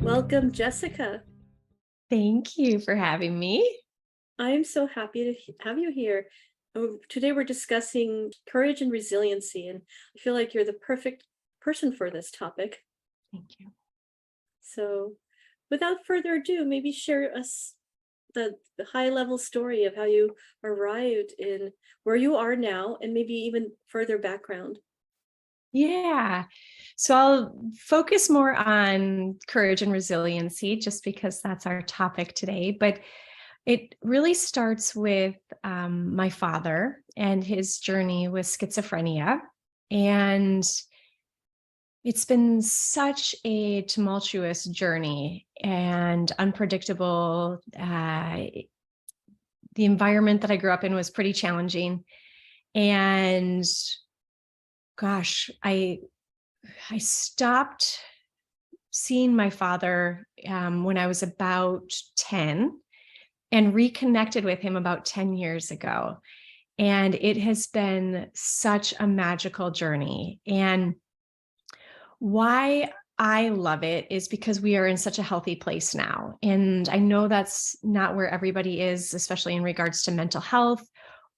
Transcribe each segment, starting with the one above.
Welcome, Jessica. Thank you for having me. I am so happy to have you here. Today, we're discussing courage and resiliency, and I feel like you're the perfect person for this topic. Thank you. So, without further ado, maybe share us the high level story of how you arrived in where you are now, and maybe even further background. Yeah. So I'll focus more on courage and resiliency just because that's our topic today. But it really starts with my father and his journey with schizophrenia. And it's been such a tumultuous journey and unpredictable. The environment that I grew up in was pretty challenging. And gosh, I stopped seeing my father when I was about 10 and reconnected with him about 10 years ago. And it has been such a magical journey. And why I love it is because we are in such a healthy place now. And I know that's not where everybody is, especially in regards to mental health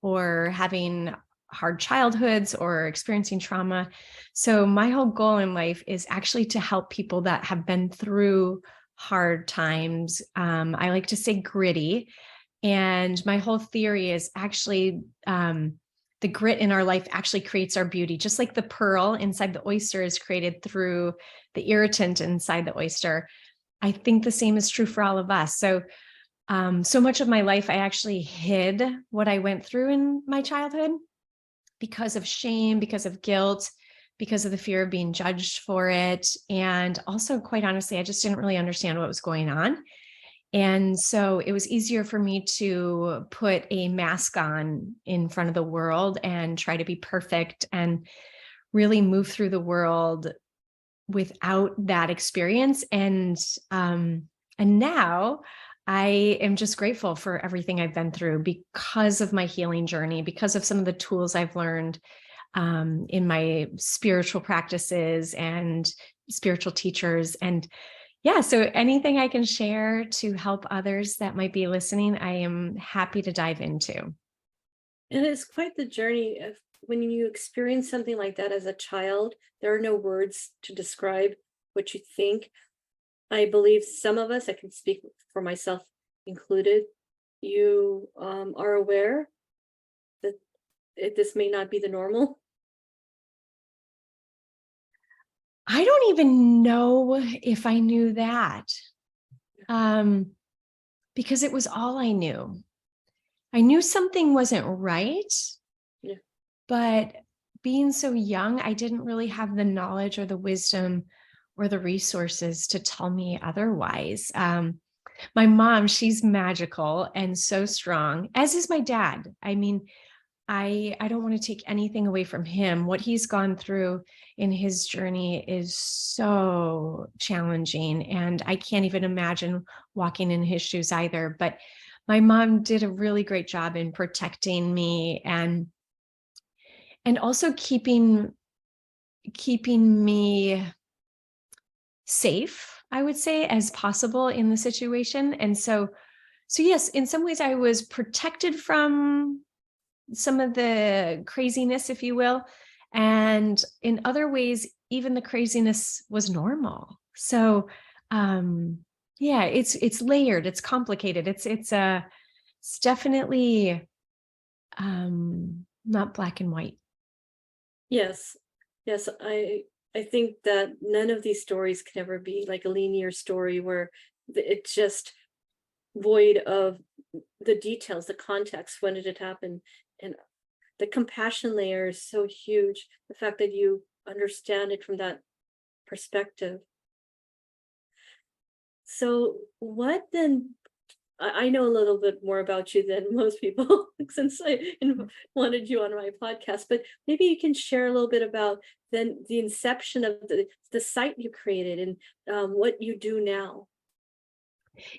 or having hard childhoods or experiencing trauma. So, my whole goal in life is actually to help people that have been through hard times. I like to say gritty. And my whole theory is actually the grit in our life actually creates our beauty, just like the pearl inside the oyster is created through the irritant inside the oyster. I think the same is true for all of us. So much of my life, I actually hid what I went through in my childhood because of shame, because of guilt, because of the fear of being judged for it. And also, quite honestly, I just didn't really understand what was going on. And so it was easier for me to put a mask on in front of the world and try to be perfect and really move through the world without that experience. And now I am just grateful for everything I've been through because of my healing journey, because of some of the tools I've learned in my spiritual practices and spiritual teachers. And yeah, so anything I can share to help others that might be listening, I am happy to dive into. And it's quite the journey of when you experience something like that as a child, there are no words to describe what you think. I believe some of us, I can speak for myself included, you are aware that this may not be the normal. I don't even know if I knew that um, because it was all I knew. I knew something wasn't right, Yeah. but being so young, I didn't really have the knowledge or the wisdom or the resources to tell me otherwise. My mom, she's magical and so strong, as is my dad. I mean, I don't want to take anything away from him. What he's gone through in his journey is so challenging, and I can't even imagine walking in his shoes either. But my mom did a really great job in protecting me and also keeping me safe, I would say, as possible in the situation. And so yes, in some ways I was protected from some of the craziness, if you will. And in other ways, even the craziness was normal. So yeah, it's layered, it's complicated. It's definitely not black and white. Yes. Yes, I think that none of these stories can ever be like a linear story where it's just void of the details, the context, when did it happen? And the compassion layer is so huge. The fact that you understand it from that perspective. So, what then? I know a little bit more about you than most people since wanted you on my podcast, but maybe you can share a little bit about then the inception of the site you created and what you do now.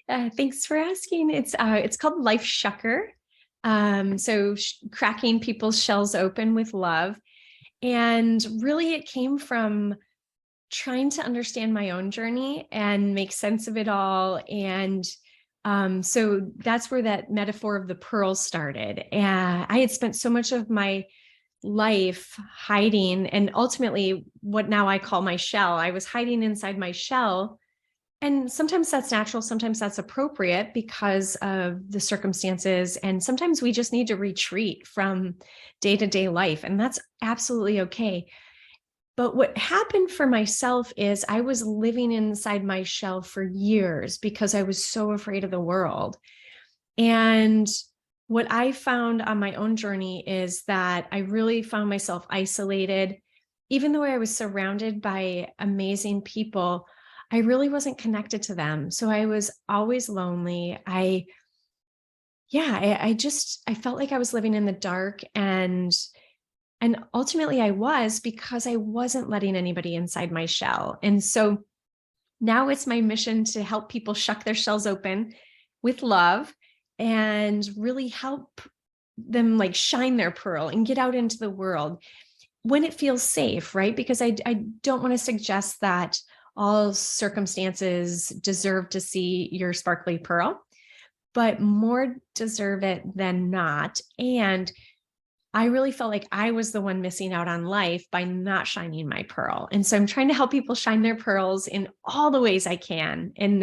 Thanks for asking. It's called Life Shucker. Cracking people's shells open with love. And really, it came from trying to understand my own journey and make sense of it all. And so that's where that metaphor of the pearl started. And I had spent so much of my life hiding, and ultimately what now I call my shell. I was hiding inside my shell. And sometimes that's natural, sometimes that's appropriate because of the circumstances. And sometimes we just need to retreat from day-to-day life, and that's absolutely okay. But what happened for myself is I was living inside my shell for years because I was so afraid of the world. And what I found on my own journey is that I really found myself isolated. Even though I was surrounded by amazing people, I really wasn't connected to them. So I was always lonely. I felt like I was living in the dark, and ultimately I was, because I wasn't letting anybody inside my shell. And so now it's my mission to help people shuck their shells open with love and really help them like shine their pearl and get out into the world when it feels safe, right? Because I don't want to suggest that all circumstances deserve to see your sparkly pearl, but more deserve it than not. And I really felt like I was the one missing out on life by not shining my pearl. And so I'm trying to help people shine their pearls in all the ways I can. And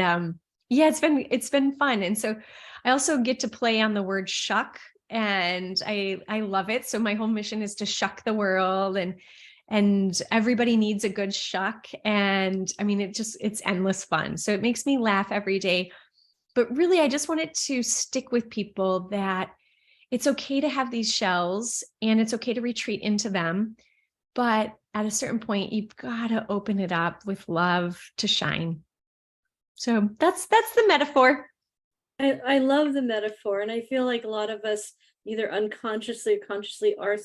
yeah, it's been fun. And so I also get to play on the word shuck, and I love it. So my whole mission is to shuck the world, and everybody needs a good shuck. And I mean, it's endless fun. So it makes me laugh every day. But really, I just wanted to stick with people that it's okay to have these shells and it's okay to retreat into them. But at a certain point, you've got to open it up with love to shine. So that's the metaphor. I love the metaphor, and I feel like a lot of us either unconsciously or consciously are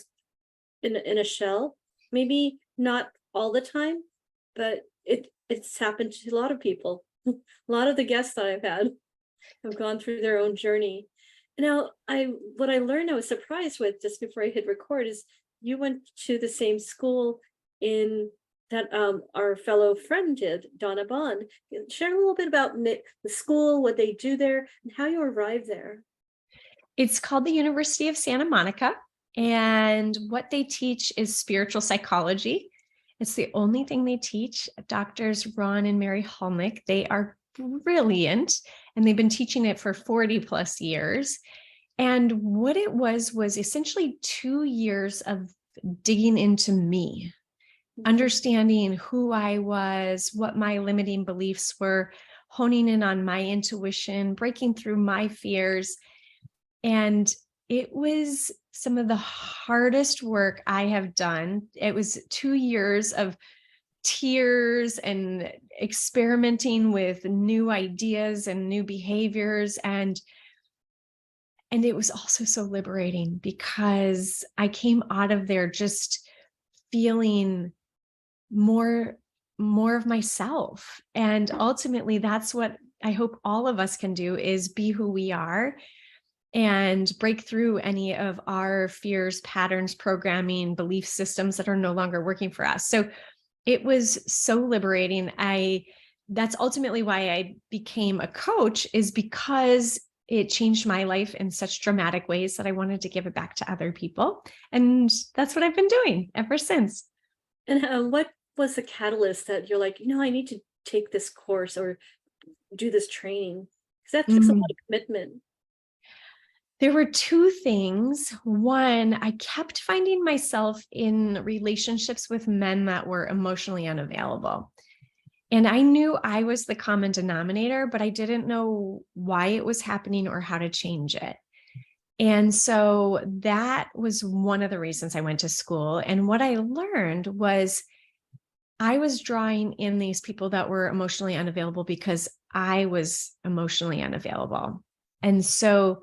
in a shell. Maybe not all the time, but it's happened to a lot of people. A lot of the guests that I've had have gone through their own journey. Now, what I learned, I was surprised with just before I hit record, is you went to the same school in that our fellow friend did, Donna Bond. Share a little bit about the school, what they do there, and how you arrived there. It's called the University of Santa Monica, and what they teach is spiritual psychology. It's the only thing they teach. Doctors Ron and Mary Hulnick, they are brilliant, and they've been teaching it for 40 plus years. And what it was essentially 2 years of digging into me, understanding who I was, what my limiting beliefs were, honing in on my intuition, breaking through my fears. And it was some of the hardest work I have done. It was 2 years of tears and experimenting with new ideas and new behaviors. And it was also so liberating because I came out of there just feeling more of myself. And ultimately, that's what I hope all of us can do, is be who we are and break through any of our fears, patterns, programming, belief systems that are no longer working for us. So it was so liberating. That's ultimately why I became a coach, is because it changed my life in such dramatic ways that I wanted to give it back to other people. And that's what I've been doing ever since. And what was the catalyst that you're like, I need to take this course or do this training? Because that takes a lot of commitment. There were two things. One, I kept finding myself in relationships with men that were emotionally unavailable. And I knew I was the common denominator, but I didn't know why it was happening or how to change it. And so that was one of the reasons I went to school. And what I learned was I was drawing in these people that were emotionally unavailable because I was emotionally unavailable. And so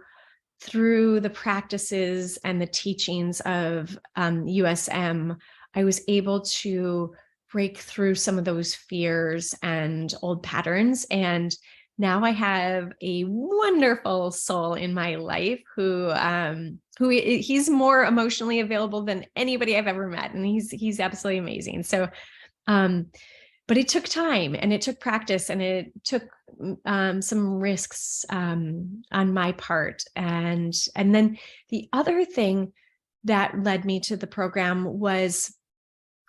through the practices and the teachings of USM, I was able to break through some of those fears and old patterns. And now I have a wonderful soul in my life who he's more emotionally available than anybody I've ever met. And he's absolutely amazing. So, but but it took time and it took practice and it took some risks on my part. And then the other thing that led me to the program was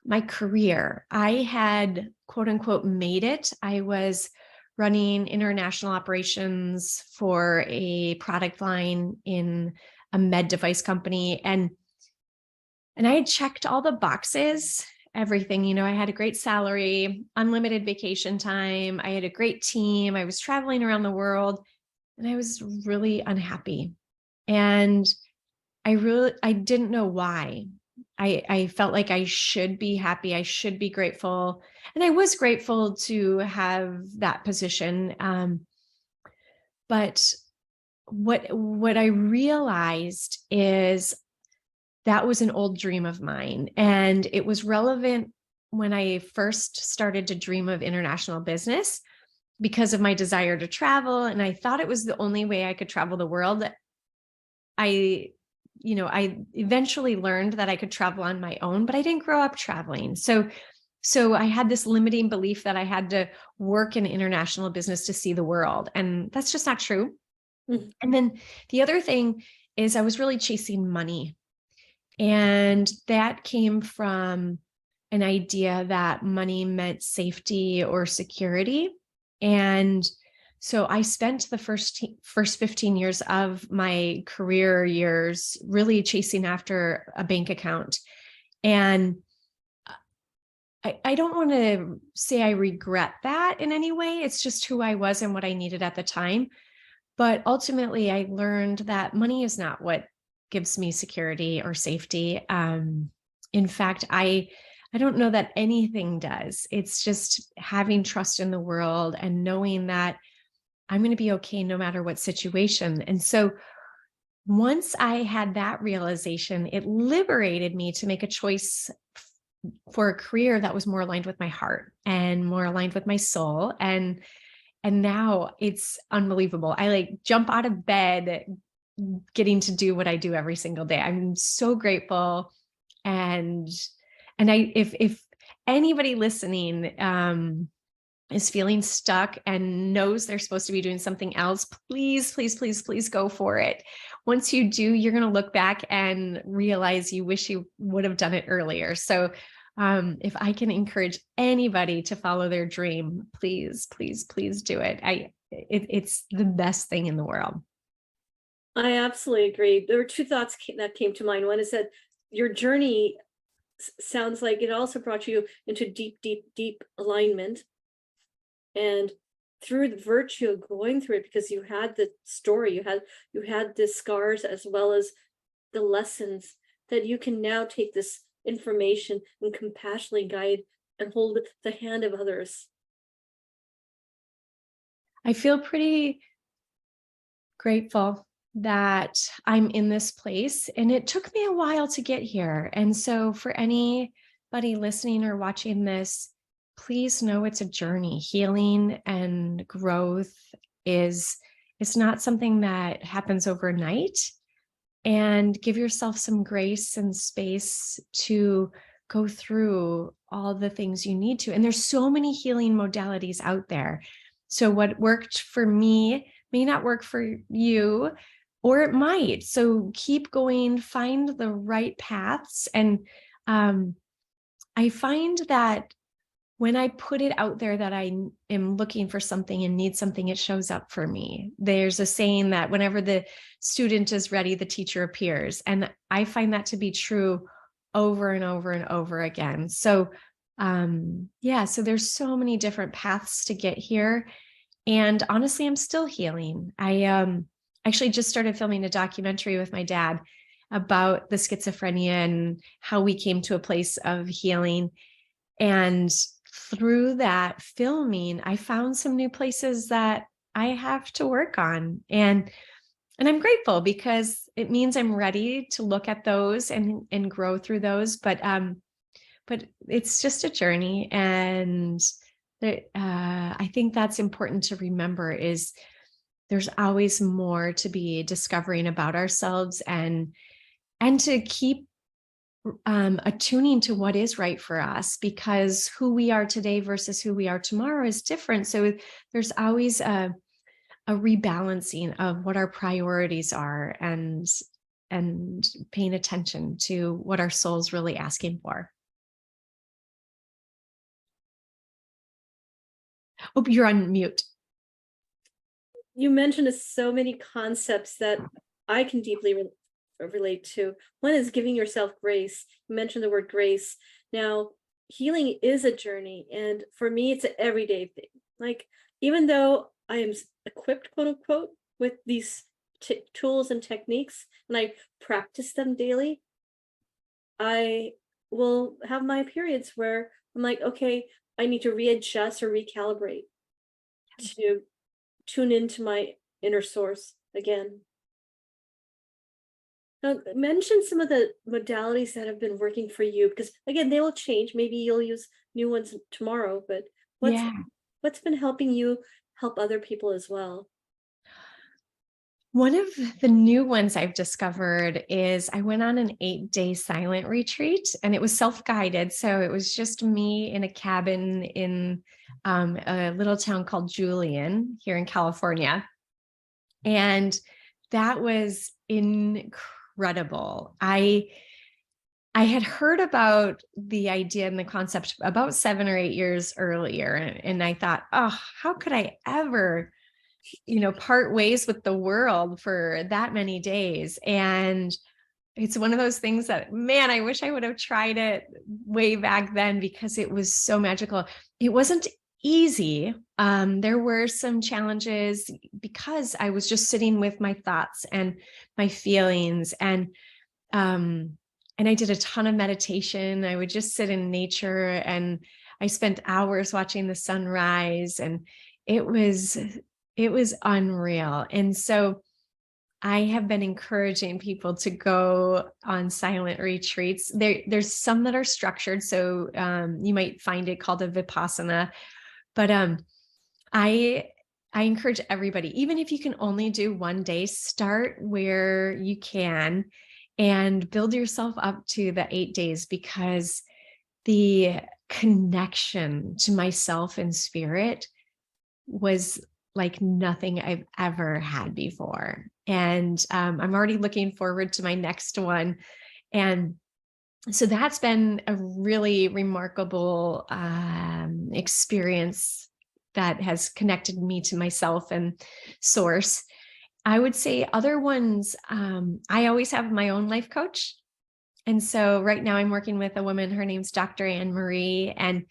my career. I had, quote unquote, made it. I was running international operations for a product line in a med device company. And I had checked all the boxes, everything. You know, I had a great salary, unlimited vacation time. I had a great team. I was traveling around the world, and I was really unhappy. And I didn't know why. I felt like I should be happy. I should be grateful. And I was grateful to have that position. But what I realized is that was an old dream of mine. And it was relevant when I first started to dream of international business because of my desire to travel. And I thought it was the only way I could travel the world. I eventually learned that I could travel on my own, but I didn't grow up traveling. So I had this limiting belief that I had to work in international business to see the world. And that's just not true. Mhm. And then the other thing is I was really chasing money. And that came from an idea that money meant safety or security. And so I spent the first 15 years of my career years really chasing after a bank account. And I don't want to say I regret that in any way. It's just who I was and what I needed at the time. But ultimately, I learned that money is not what gives me security or safety. In fact, I don't know that anything does. It's just having trust in the world and knowing that I'm going to be okay no matter what situation. And so once I had that realization, it liberated me to make a choice for a career that was more aligned with my heart and more aligned with my soul. And now it's unbelievable. I like jump out of bed getting to do what I do every single day. I'm so grateful. And if anybody listening is feeling stuck and knows they're supposed to be doing something else, please, please, please, please go for it. Once you do, you're going to look back and realize you wish you would have done it earlier. So if I can encourage anybody to follow their dream, please, please, please do it. It's the best thing in the world. I absolutely agree. There were two thoughts that came to mind. One is that your journey sounds like it also brought you into deep, deep, deep alignment. And through the virtue of going through it, because you had the story, you had the scars as well as the lessons, that you can now take this information and compassionately guide and hold the hand of others. I feel pretty grateful that I'm in this place, and it took me a while to get here. And so for anybody listening or watching this, please know it's a journey. Healing and growth is not something that happens overnight. And give yourself some grace and space to go through all the things you need to. And there's so many healing modalities out there. So what worked for me may not work for you, or it might. So keep going, find the right paths. And I find that when I put it out there that I am looking for something and need something, it shows up for me. There's a saying that whenever the student is ready, the teacher appears. And I find that to be true over and over and over again. So so there's so many different paths to get here. And honestly, I'm still healing. I actually just started filming a documentary with my dad about the schizophrenia and how we came to a place of healing. And through that filming, I found some new places that I have to work on. And I'm grateful because it means I'm ready to look at those and grow through those. But it's just a journey. And I think that's important to remember is there's always more to be discovering about ourselves and to keep attuning to what is right for us, because who we are today versus who we are tomorrow is different. So there's always a rebalancing of what our priorities are, and paying attention to what our soul's really asking for. Oh, you're on mute. You mentioned so many concepts that I can deeply relate to. One is giving yourself grace. You mentioned the word grace. Now, healing is a journey, and for me, it's an everyday thing. Like, even though I am equipped, quote unquote, with these tools and techniques, and I practice them daily, I will have my periods where I'm like, okay, I need to readjust or recalibrate to tune into my inner source again. Now, mention some of the modalities that have been working for you, because again, they will change. Maybe you'll use new ones tomorrow, but what's Yeah. what's been helping you help other people as well? One of the new ones I've discovered is I went on an 8-day silent retreat, and it was self-guided. So it was just me in a cabin in a little town called Julian here in California. And that was incredible. I had heard about the idea and the concept about 7 or 8 years earlier. And I thought, oh, how could I ever, part ways with the world for that many days? And it's one of those things that, man, I wish I would have tried it way back then, because it was so magical. It wasn't easy. There were some challenges because I was just sitting with my thoughts and my feelings, and I did a ton of meditation. I would just sit in nature, and I spent hours watching the sunrise, and it was unreal. And so I have been encouraging people to go on silent retreats. There's some that are structured, so you might find it called a Vipassana, but I encourage everybody, even if you can only do one day, start where you can and build yourself up to the 8 days, because the connection to myself and spirit was like nothing I've ever had before. And I'm already looking forward to my next one. And so that's been a really remarkable experience that has connected me to myself and source. I would say other ones, I always have my own life coach. And so right now I'm working with a woman, her name's Dr. Anne Marie, and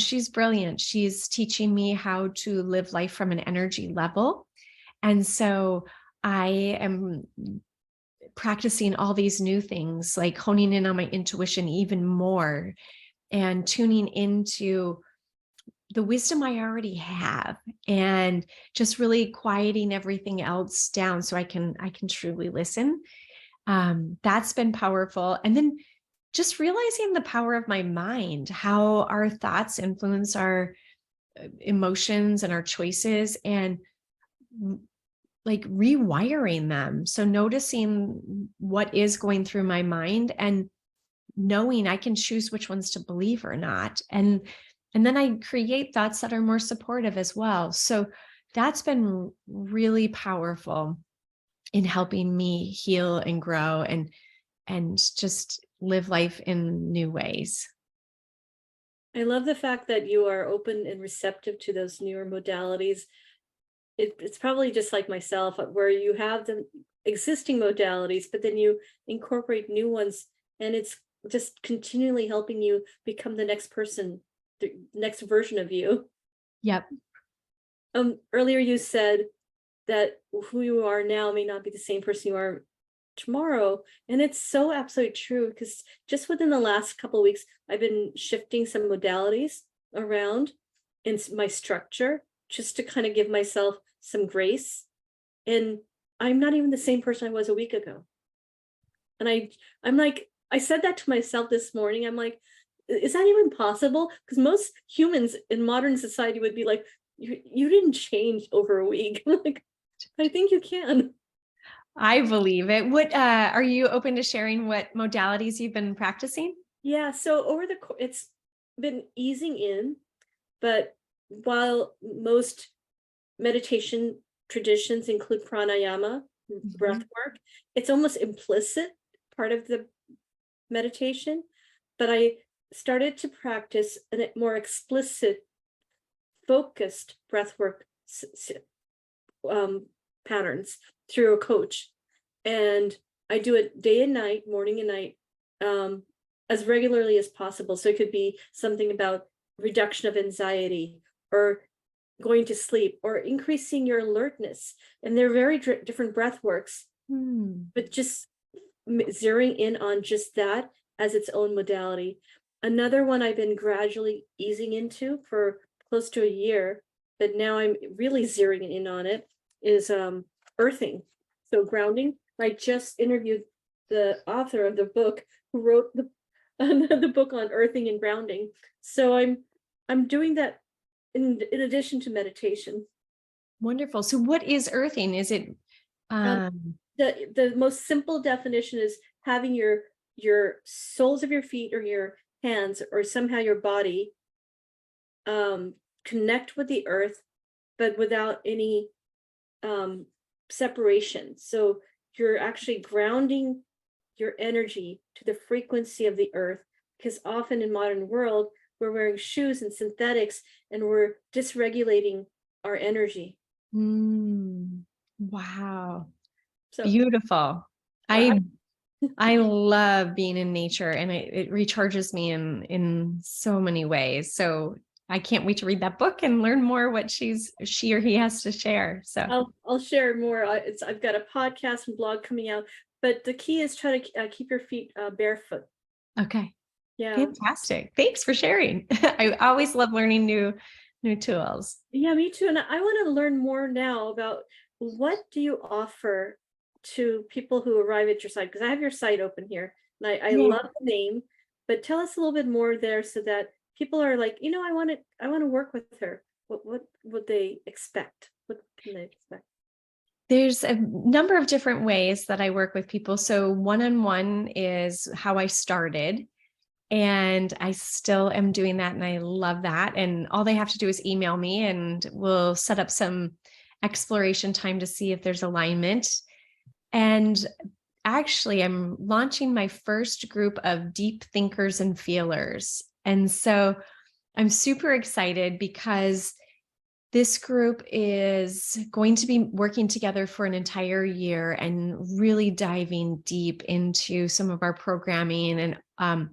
she's brilliant. She's teaching me how to live life from an energy level. And so I am practicing all these new things, like honing in on my intuition even more, and tuning into the wisdom I already have, and just really quieting everything else down so I can truly listen. That's been powerful. And then just realizing the power of my mind, how our thoughts influence our emotions and our choices, and like rewiring them. So noticing what is going through my mind, and knowing I can choose which ones to believe or not. And then I create thoughts that are more supportive as well. So that's been really powerful in helping me heal and grow, and just live life in new ways. I love the fact that you are open and receptive to those newer modalities. It's probably just like myself, where you have the existing modalities, but then you incorporate new ones, and it's just continually helping you become the next person, the next version of you. Yep. Earlier you said that who you are now may not be the same person you are tomorrow, and it's so absolutely true, because just within the last couple of weeks I've been shifting some modalities around in my structure, just to kind of give myself some grace. And I'm not even the same person I was a week ago. And I'm like, I said that to myself this morning. I'm like, is that even possible? Because most humans in modern society would be like, you didn't change over a week. I'm like, I think you can. I believe it. What are you open to sharing what modalities you've been practicing? Yeah, so it's been easing in, but while most meditation traditions include pranayama, breath Mhm. work, it's almost implicit part of the meditation. But I started to practice a more explicit, focused breath work um, patterns through a coach. And I do it day and night, morning and night, um, as regularly as possible. So it could be something about reduction of anxiety or going to sleep or increasing your alertness. And they're very different breath works, Hmm. but just zeroing in on just that as its own modality. Another one I've been gradually easing into for close to a year, but now I'm really zeroing in on it, is earthing. So grounding. I just interviewed the author of the book who wrote the the book on earthing and grounding. So I'm doing that in addition to meditation. Wonderful. So what is earthing? Is it Um, um the most simple definition is having your soles of your feet or your hands or somehow your body um connect with the earth, but without any um separation. So you're actually grounding your energy to the frequency of the earth, because often in modern world we're wearing shoes and synthetics and we're dysregulating our energy. mm, wow. So Beautiful. I I I love being in nature and it recharges me in so many ways. So I can't wait to read that book and learn more what she or he has to share. So, I'll share more. I've got a podcast and blog coming out, but the key is try to keep your feet barefoot. okay. Yeah, Fantastic. Thanks for sharing. I always love learning new tools. yeah, me too. And I want to learn more now about what do you offer to people who arrive at your site, because I have your site open here, and I Yeah. love the name. But tell us a little bit more there, so that people are like, I want to work with her. What would they expect? What can they expect? There's a number of different ways that I work with people. So one-on-one is how I started. And I still am doing that and I love that. And all they have to do is email me and we'll set up some exploration time to see if there's alignment. And actually, I'm launching my first group of deep thinkers and feelers. And so I'm super excited because this group is going to be working together for an entire year and really diving deep into some of our programming and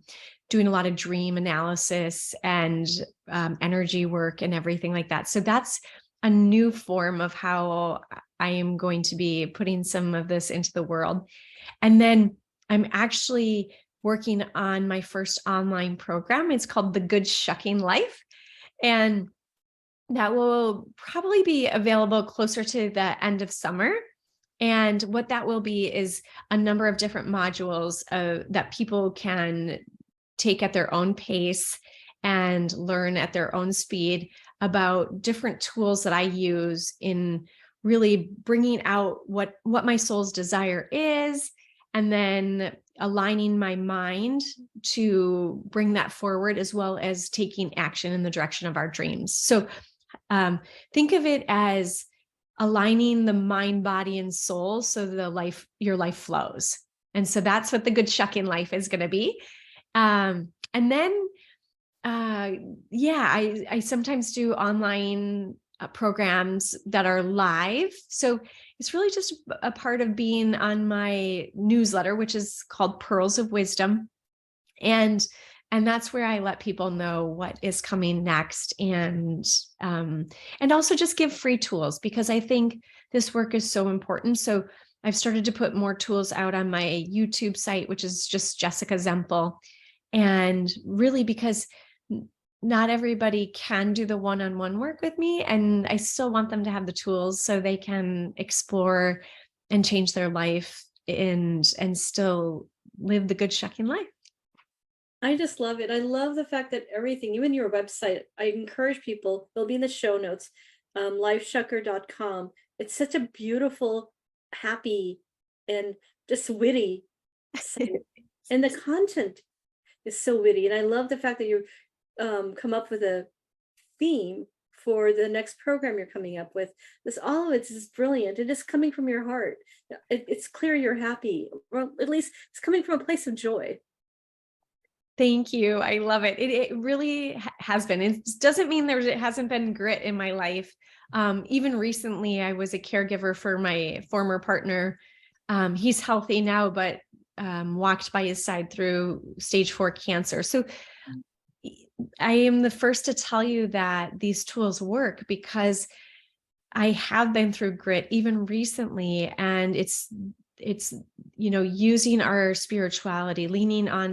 doing a lot of dream analysis and energy work and everything like that. So that's a new form of how I am going to be putting some of this into the world. And then I'm actually working on my first online program. It's called The Good Shucking Life. And that will probably be available closer to the end of summer. And what that will be is a number of different modules that people can take at their own pace and learn at their own speed about different tools that I use in really bringing out what my soul's desire is, and then aligning my mind to bring that forward, as well as taking action in the direction of our dreams. So think of it as aligning the mind, body, and soul so your life flows. And so that's what the good shucking life is going to be. And then, uh, yeah, I sometimes do online programs that are live. So it's really just a part of being on my newsletter, which is called Pearls of Wisdom. And that's where I let people know what is coming next, and also just give free tools, because I think this work is so important. So I've started to put more tools out on my YouTube site, which is just Jessica Zemple. And really, because not everybody can do the one-on-one work with me, and I still want them to have the tools so they can explore and change their life and still live the good shucking life. I just love it. I love the fact that everything, even your website, I encourage people, they'll be in the show notes, liveshucker.com. It's such a beautiful, happy and just witty. So, and the content is so witty. And I love the fact that you come up with a theme for the next program you're coming up with. This all of it is brilliant. It is coming from your heart. It's clear you're happy, or at least it's coming from a place of joy. Thank you. I love it. It really has been. It doesn't mean it hasn't been grit in my life. Even recently, I was a caregiver for my former partner. He's healthy now, but walked by his side through stage 4 cancer. So I am the first to tell you that these tools work because I have been through grit even recently, and it's using our spirituality, leaning on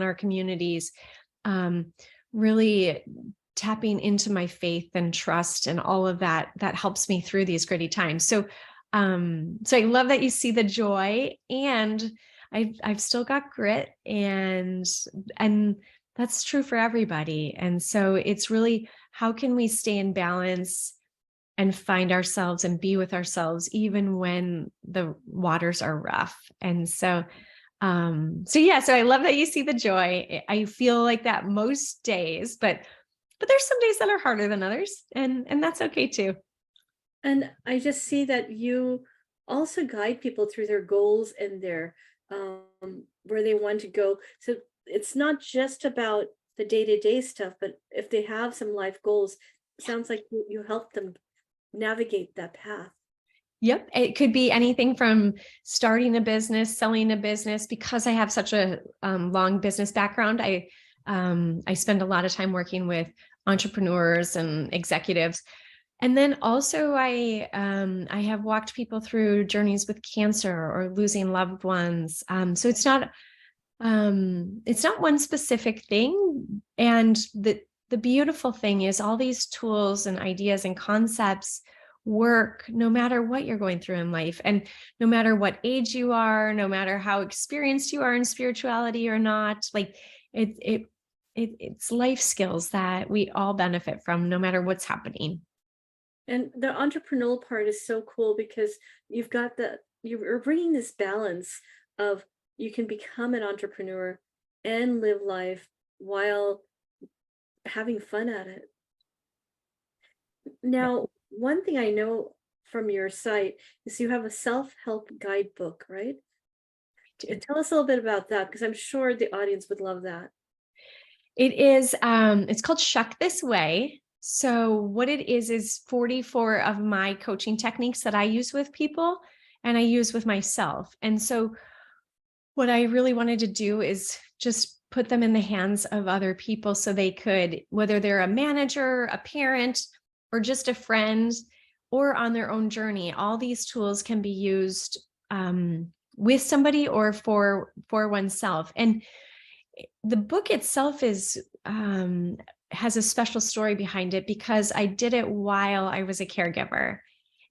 our communities, really tapping into my faith and trust and all of that helps me through these gritty times. So I love that you see the joy, and I've still got grit, and that's true for everybody. And so it's really, how can we stay in balance and find ourselves and be with ourselves even when the waters are rough. And so so I love that you see the joy. I feel like that most days, but there's some days that are harder than others, and that's okay too. And I just see that you also guide people through their goals and their where they want to go. So it's not just about the day-to-day stuff, but if they have some life goals, it sounds like you help them navigate that path. Yep. It could be anything from starting a business, selling a business. Because I have such a long business background, I spend a lot of time working with entrepreneurs and executives. And then also I have walked people through journeys with cancer or losing loved ones. So it's not one specific thing. And the beautiful thing is all these tools and ideas and concepts work no matter what you're going through in life, and no matter what age you are, no matter how experienced you are in spirituality or not. Like it's life skills that we all benefit from no matter what's happening. And the entrepreneurial part is so cool because you're bringing this balance of you can become an entrepreneur and live life while having fun at it. Yeah, Now, one thing I know from your site is you have a self-help guidebook, right? Tell us a little bit about that because I'm sure the audience would love that. it is. It's called Shuck This Way. So what it is 44 of my coaching techniques that I use with people and I use with myself. And so what I really wanted to do is just put them in the hands of other people so they could, whether they're a manager, a parent, or just a friend, or on their own journey, all these tools can be used with somebody or for oneself. And the book itself has a special story behind it because I did it while I was a caregiver.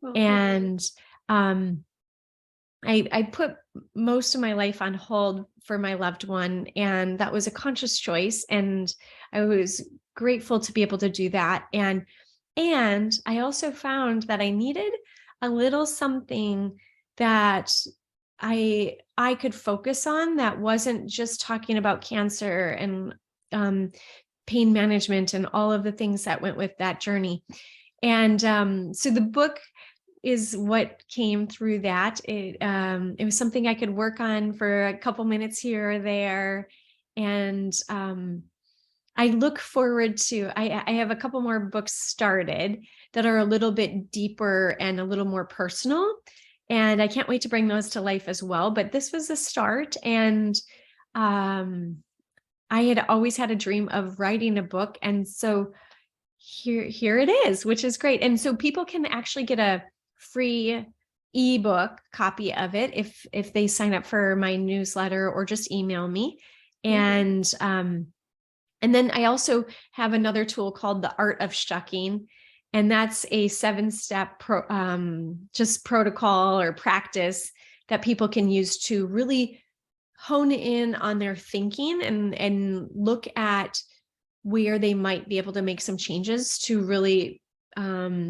Okay. And I put most of my life on hold for my loved one, and that was a conscious choice. And I was grateful to be able to do that. And I also found that I needed a little something that I could focus on that wasn't just talking about cancer and pain management and all of the things that went with that journey. And so the book is what came through that. It was something I could work on for a couple minutes here or there. And I look forward to, I have a couple more books started that are a little bit deeper and a little more personal. And I can't wait to bring those to life as well. But this was a start. And I had always had a dream of writing a book. And so here it is, which is great. And so people can actually get a free ebook copy of it if they sign up for my newsletter or just email me. And then I also have another tool called the Art of Shucking. And that's a 7-step just protocol or practice that people can use to really hone in on their thinking and look at where they might be able to make some changes to really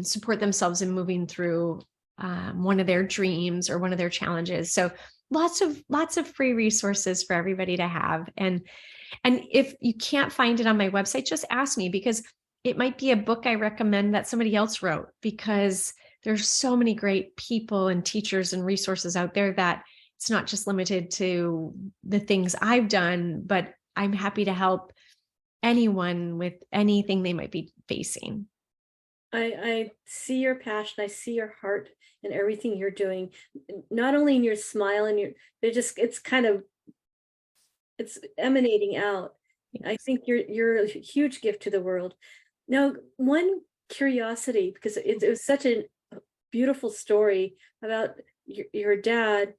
support themselves in moving through one of their dreams or one of their challenges. So lots of free resources for everybody to have. And if you can't find it on my website, just ask me, because it might be a book I recommend that somebody else wrote, because there's so many great people and teachers and resources out there that it's not just limited to the things I've done, but I'm happy to help anyone with anything they might be facing. I see your passion. I see your heart and everything you're doing. Not only in your smile and your, they're just, it's kind of, it's emanating out. I Thanks. think you're a huge gift to the world. Now, one curiosity, because it was such a beautiful story about your dad,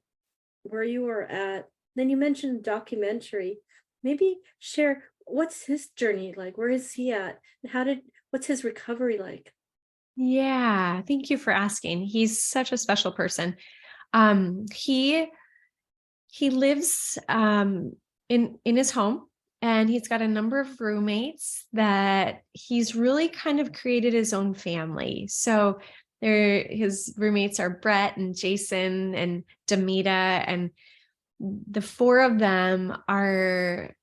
where you were at. Then you mentioned documentary. Maybe share what's his journey like? Where is he at? And what's his recovery like? Yeah, thank you for asking. He's such a special person. He lives in his home, and he's got a number of roommates that he's really kind of created his own family. So his roommates are Brett and Jason and Demita, and the four of them are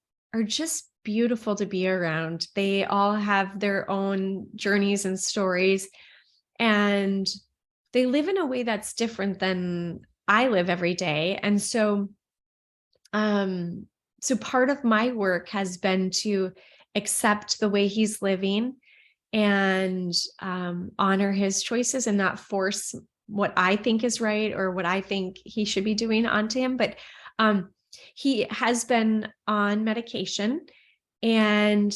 just beautiful to be around. They all have their own journeys and stories, and they live in a way that's different than I live every day. And um, so part of my work has been to accept the way he's living and honor his choices and not force what I think is right or what I think he should be doing onto him. But um, he has been on medication, and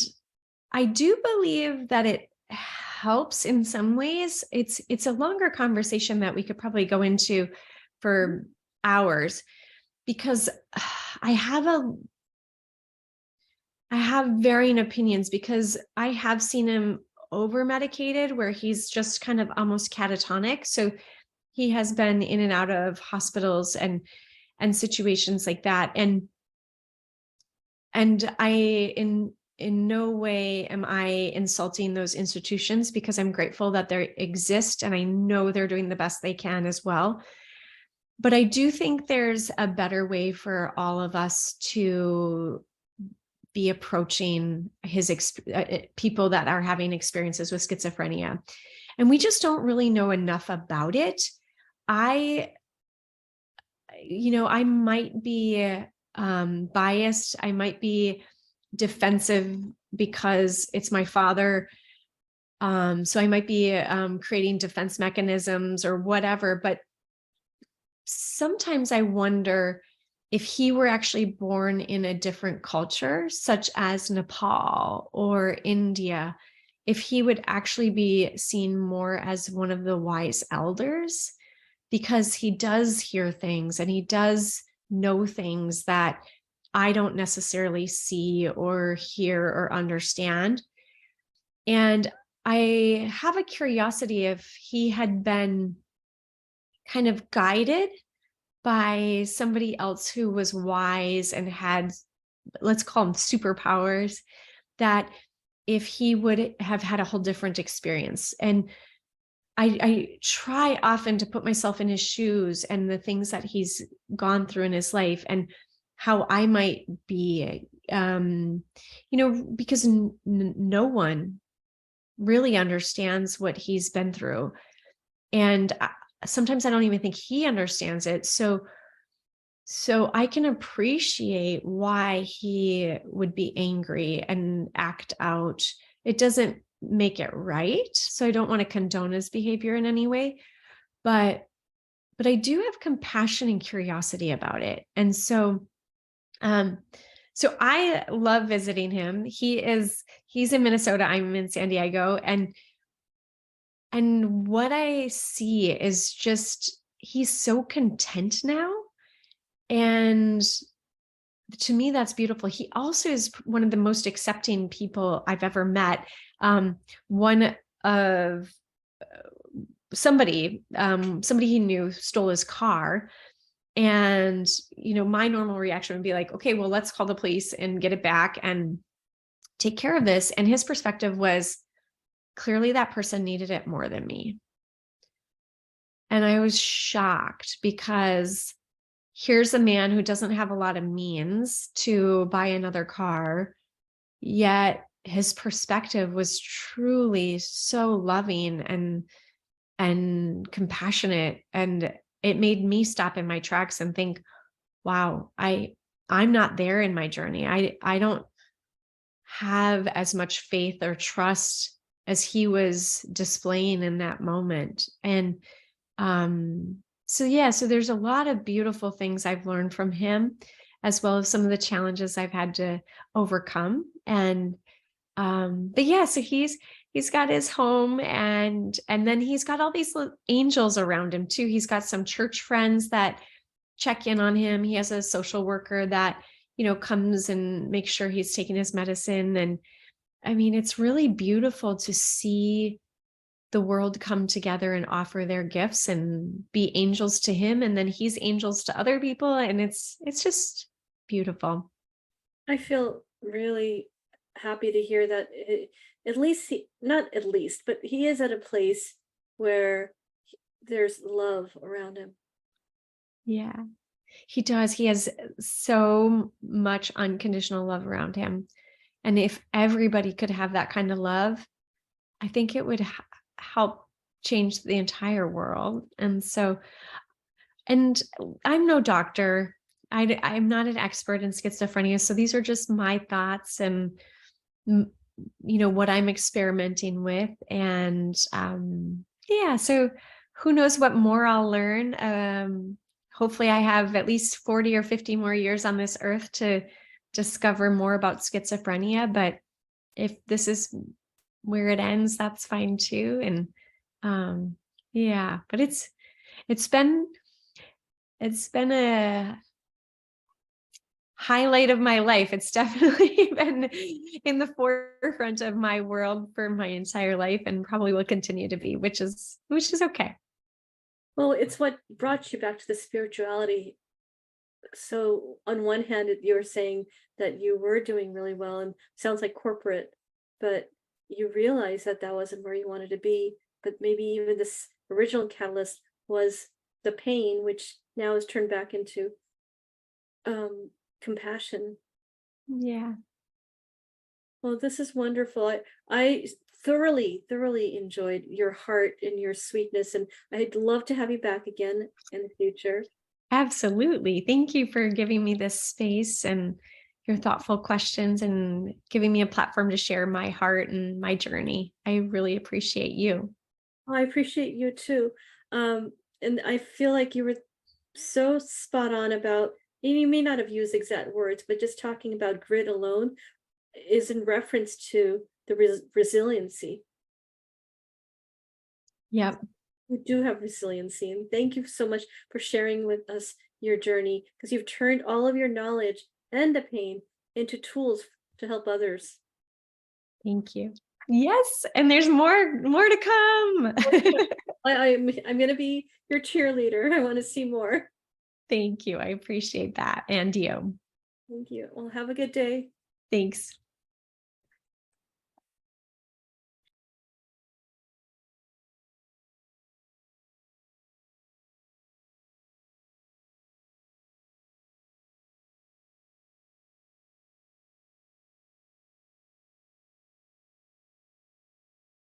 I do believe that it helps in some ways. It's a longer conversation that we could probably go into for hours, because I have a I have varying opinions, because I have seen him over medicated where he's just kind of almost catatonic. So he has been in and out of hospitals and situations like that. And I in no way am I insulting those institutions, because I'm grateful that they exist and I know they're doing the best they can as well. But I do think there's a better way for all of us to be approaching people that are having experiences with schizophrenia. And we just don't really know enough about it. I I might be biased. I might be defensive because it's my father. So I might be creating defense mechanisms or whatever. But sometimes I wonder if he were actually born in a different culture, such as Nepal or India, if he would actually be seen more as one of the wise elders, because he does hear things and he does know things that I don't necessarily see or hear or understand. And I have a curiosity if he had been kind of guided by somebody else who was wise and had, let's call them superpowers, that if he would have had a whole different experience. And I try often to put myself in his shoes and the things that he's gone through in his life and how I might be, because no one really understands what he's been through. And sometimes I don't even think he understands it. So I can appreciate why he would be angry and act out. It doesn't make it right. So I don't want to condone his behavior in any way, but I do have compassion and curiosity about it. And um so I love visiting him. He's in Minnesota, I'm in San Diego, and what I see is just he's so content now. And to me, that's beautiful. He also is one of the most accepting people I've ever met. One of somebody he knew stole his car. And, my normal reaction would be like, okay, well, let's call the police and get it back and take care of this. And his perspective was clearly that person needed it more than me. And I was shocked because here's a man who doesn't have a lot of means to buy another car, yet his perspective was truly so loving and compassionate. And it made me stop in my tracks and think, wow, I'm not there in my journey. I don't have as much faith or trust as he was displaying in that moment. And so yeah, so there's a lot of beautiful things I've learned from him, as well as some of the challenges I've had to overcome. And but yeah, so he's got his home, and then he's got all these angels around him too. He's got some church friends that check in on him. He has a social worker that, comes and makes sure he's taking his medicine. And I mean, it's really beautiful to see the world come together and offer their gifts and be angels to him, and then he's angels to other people, and it's just beautiful. I feel really happy to hear that at least not at least, but he is at a place where there's love around him. Yeah, he does. He has so much unconditional love around him, and if everybody could have that kind of love, I think it would help change the entire world. And so, and I'm no doctor. I'm not an expert in schizophrenia, so these are just my thoughts and m- what I'm experimenting with. And yeah, so who knows what more I'll learn. Hopefully I have at least 40 or 50 more years on this earth to discover more about schizophrenia, but if this is where it ends, that's fine too. And yeah, but it's been it's been a highlight of my life. It's definitely been in the forefront of my world for my entire life, and probably will continue to be, which is okay. Well, it's what brought you back to the spirituality. So on one hand, you were saying that you were doing really well and sounds like corporate, but you realized that that wasn't where you wanted to be. But maybe even this original catalyst was the pain, which now is turned back into compassion. Yeah. Well, this is wonderful. I thoroughly, thoroughly enjoyed your heart and your sweetness, and I'd love to have you back again in the future. Absolutely. Thank you for giving me this space and your thoughtful questions and giving me a platform to share my heart and my journey. I really appreciate you. Well, I appreciate you too. And I feel like you were so spot on about, and you may not have used exact words, but just talking about grit alone is in reference to the resiliency. Yep. We do have resiliency. And thank you so much for sharing with us your journey, because you've turned all of your knowledge and the pain into tools to help others. Thank you. Yes, and there's more to come. I'm going to be your cheerleader. I want to see more. Thank you. I appreciate that. And you. Thank you. Well, have a good day. Thanks.